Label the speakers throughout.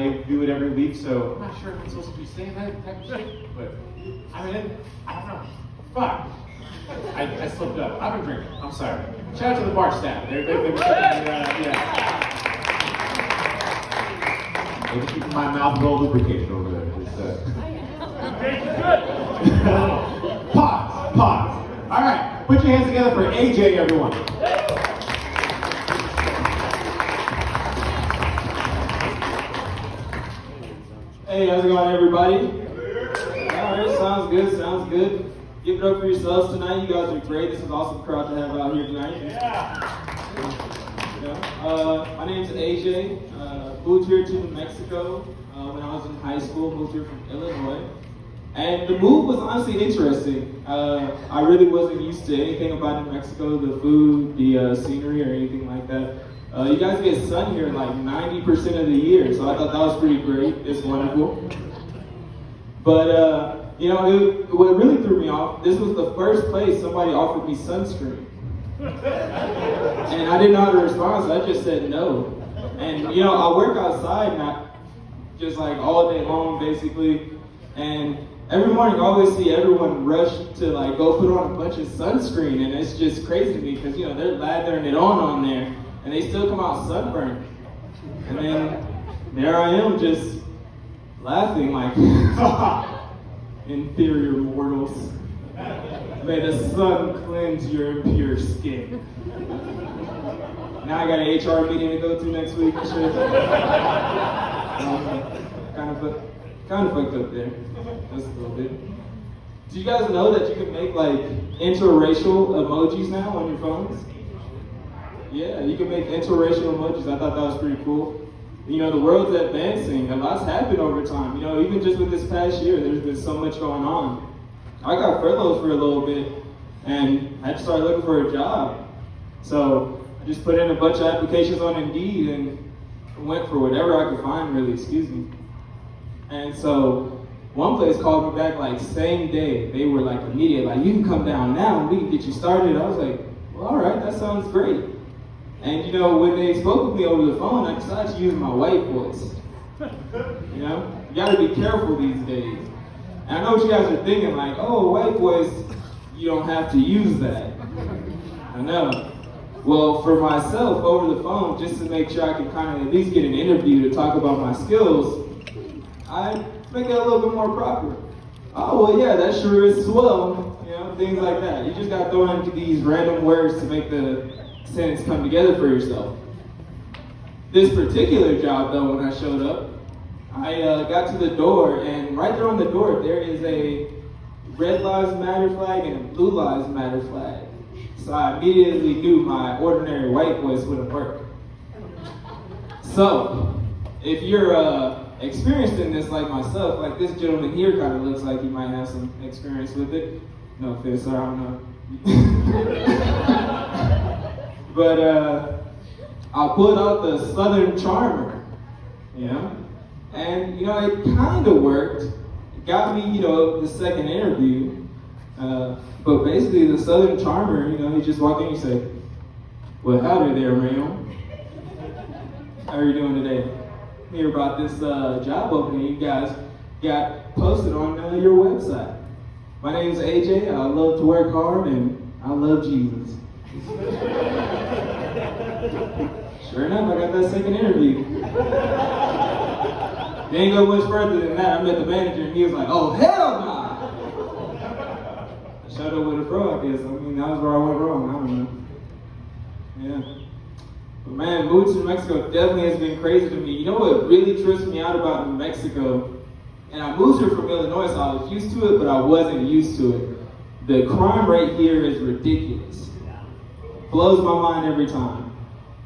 Speaker 1: They do it every week, so I'm not sure if I'm supposed to be saying that type of shit, but I mean, I don't know. Fuck. I slipped up. I've been drinking. I'm sorry. Shout out to the bar staff. They've been yeah. They're keeping my mouth well lubricated over there. Pause. All right, put your hands together for AJ, everyone.
Speaker 2: Hey, how's it going, everybody? All right, sounds good. Give it up for yourselves tonight. You guys are great. This is an awesome crowd to have out here tonight. My name's AJ. Moved here to New Mexico when I was in high school. Moved here from Illinois. And the move was honestly interesting. I really wasn't used to anything about New Mexico, the food, the scenery, or anything like that. You guys get sun here like 90% of the year, so I thought that was pretty great. It's wonderful. But, what really threw me off, this was the first place somebody offered me sunscreen. And I didn't know how to respond, so I just said no. And, I work outside, not just like all day long, basically. And every morning I always see everyone rush to like go put on a bunch of sunscreen, and it's just crazy to me because, they're lathering it on there. And they still come out sunburned. And then there I am just laughing like, inferior mortals. May the sun cleanse your impure skin. Now I got an HR meeting to go to next week and shit. Kind of fucked up there. Just a little bit. Do you guys know that you can make like interracial emojis now on your phones? Yeah, you can make interracial emojis. I thought that was pretty cool. The world's advancing. A lot's happened over time. Even just with this past year, there's been so much going on. I got furloughed for a little bit, and I had to start looking for a job. So I just put in a bunch of applications on Indeed and went for whatever I could find, really, excuse me. And so one place called me back like same day. They were like immediate, like, you can come down now and we can get you started. I was like, well, all right, that sounds great. And when they spoke with me over the phone, I decided to use my white voice. You gotta be careful these days. And I know what you guys are thinking, like, oh, white voice, you don't have to use that. I know. Well, for myself, over the phone, just to make sure I can kind of at least get an interview to talk about my skills, I make it a little bit more proper. Oh, well, yeah, that sure is swell. Things like that. You just gotta throw in these random words to make the sentence come together for yourself. This particular job, though, when I showed up, I got to the door, and right there on the door, there is a Red Lives Matter flag and a Blue Lives Matter flag. So I immediately knew my ordinary white voice wouldn't work. So, if you're experienced in this like myself, like this gentleman here kind of looks like he might have some experience with it. No offense, sir, I don't know. But I pulled out the Southern Charmer, and it kind of worked. It got me, the second interview. But basically, the Southern Charmer, he just walked in and said, "Well, howdy there, ma'am. How are you doing today? Hear about this job opening you guys got posted on your website. My name's AJ. I love to work hard, and I love Jesus." Sure enough, I got that second interview. They ain't go much further than that. I met the manager and he was like, "Oh, hell nah!" I showed up with a pro, I guess. That was where I went wrong. I don't know. Yeah. But man, moving to New Mexico definitely has been crazy to me. You know what really trips me out about New Mexico? And I moved here from Illinois, so I was used to it, but I wasn't used to it. The crime rate here is ridiculous. Blows my mind every time.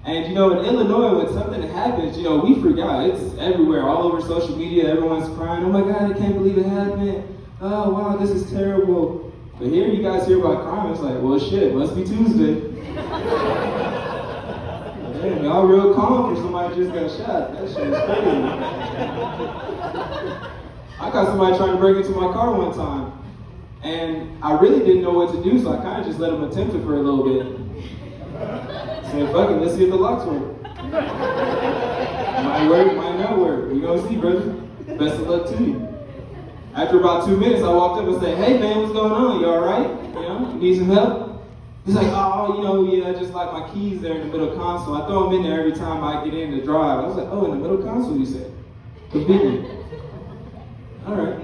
Speaker 2: And in Illinois, when something happens, we forgot. It's everywhere, all over social media. Everyone's crying. Oh my God, I can't believe it happened. Oh wow, this is terrible. But here, you guys hear about crime. It's like, well, shit, must be Tuesday. Damn, y'all real calm for somebody just got shot. That shit is crazy. I got somebody trying to break into my car one time, and I really didn't know what to do, so I kind of just let them attempt it for a little bit. Said, fuck it, let's see if the locks work. Might work, might network. We gonna see, brother. Best of luck to you. After about 2 minutes, I walked up and said, hey man, what's going on? You all right? You know, you need some help? He's like, oh, yeah, I just like my keys there in the middle console. I throw them in there every time I get in to drive. I was like, oh, in the middle console, you said? Convenient. All right.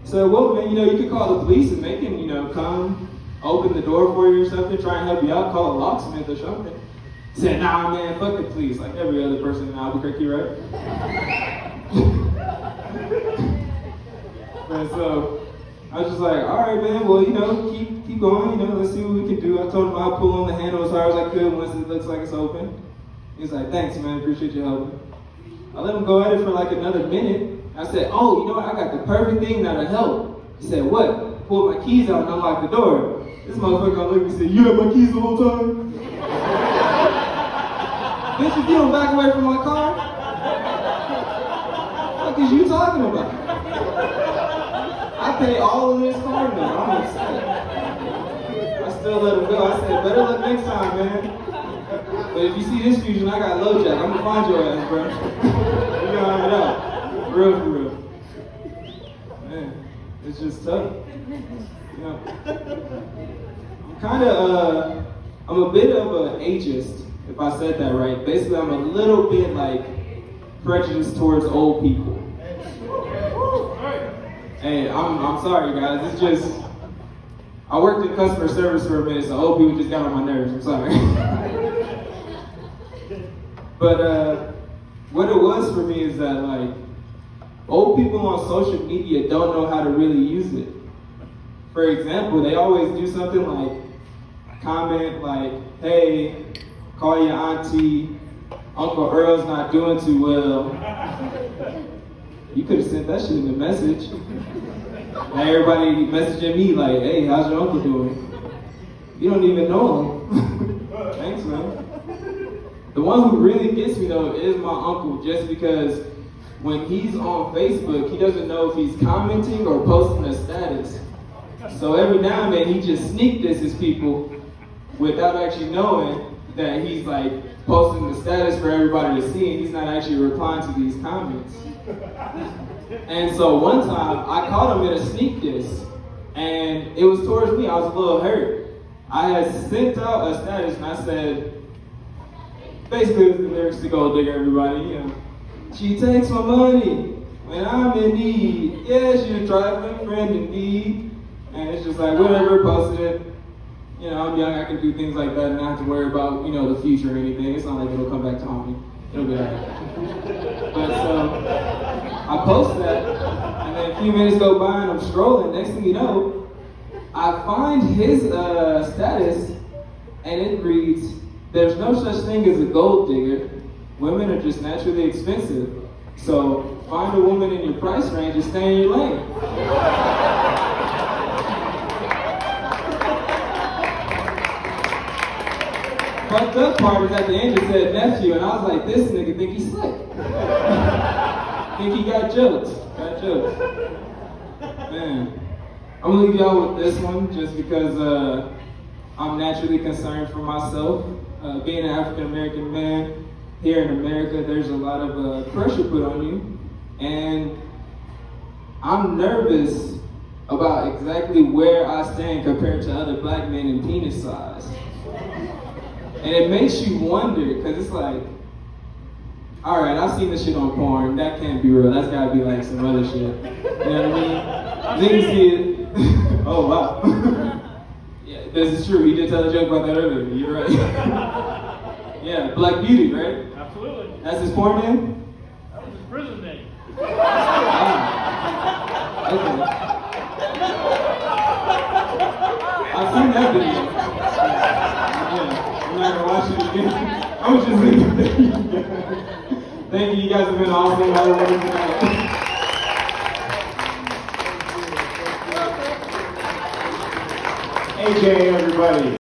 Speaker 2: So, well, man, you could call the police and make him, come open the door for you or something, try and help you out, call a locksmith or something. He said, nah, man, fuck the police, like every other person in Albuquerque, right? And so, I was just like, all right, man, well, keep going, let's see what we can do. I told him I'll pull on the handle as hard as I could once it looks like it's open. He's like, thanks, man, appreciate your help. I let him go at it for like another minute. I said, oh, you know what, I got the perfect thing that'll help. He said, what? Pulled my keys out and unlocked the door. This motherfucker gonna look at me and say, you had my keys the whole time? Bitch, if you don't back away from my car, what is you talking about? I pay all of this car note, I'm upset. I still let him go. I said, better luck next time, man. But if you see this fusion, I got low jack. I'm gonna find your ass, bro. We gonna iron it out. For real. Man, it's just tough. I'm a bit of an ageist, if I said that right. Basically, I'm a little bit like prejudiced towards old people. Hey, I'm sorry, guys. It's just, I worked in customer service for a minute, so old people just got on my nerves. I'm sorry. But what it was for me is that, like, old people on social media don't know how to really use it. For example, they always do something like comment like, hey, call your auntie, Uncle Earl's not doing too well. You could have sent that shit in the message. Now everybody messaging me like, hey, how's your uncle doing? You don't even know him. Thanks, man. The one who really gets me though is my uncle, just because when he's on Facebook, he doesn't know if he's commenting or posting a status. So every now and then he just sneak disses people without actually knowing that he's like posting the status for everybody to see, and he's not actually replying to these comments. And so one time I caught him in a sneak diss, and it was towards me. I was a little hurt. I had sent out a status and I said, basically it was the lyrics to Gold Digger, everybody, She takes my money when I'm in need. Yeah, she's a trifling friend indeed. And it's just like, whatever, posted it. I'm young, I can do things like that and not have to worry about, the future or anything. It's not like it'll come back to haunt me. It'll be alright. But so, I post that, and then a few minutes go by and I'm strolling. Next thing you know, I find his status, and it reads, there's no such thing as a gold digger. Women are just naturally expensive. So, find a woman in your price range and stay in your lane. Fucked up part is at the end it said nephew, and I was like, this nigga think he's slick. Think he got jokes. Man, I'm gonna leave y'all with this one just because I'm naturally concerned for myself. Being an African American man here in America, there's a lot of pressure put on you, and I'm nervous about exactly where I stand compared to other black men in penis size. And it makes you wonder, because it's like, all right, I've seen this shit on porn. That can't be real. That's gotta be like some other shit. You know what I mean? Niggas see it. Oh, wow. Yeah, this is true. He did tell a joke about that earlier. You're right. Yeah, Black Beauty, right?
Speaker 3: Absolutely.
Speaker 2: That's his porn name?
Speaker 3: That was his prison name.
Speaker 2: Ah. Okay. I've seen that video. Yeah, I'm not gonna watch it again. I'm just leave it there. Thank you, you guys have been awesome. Have a wonderful night.
Speaker 1: AJ, everybody.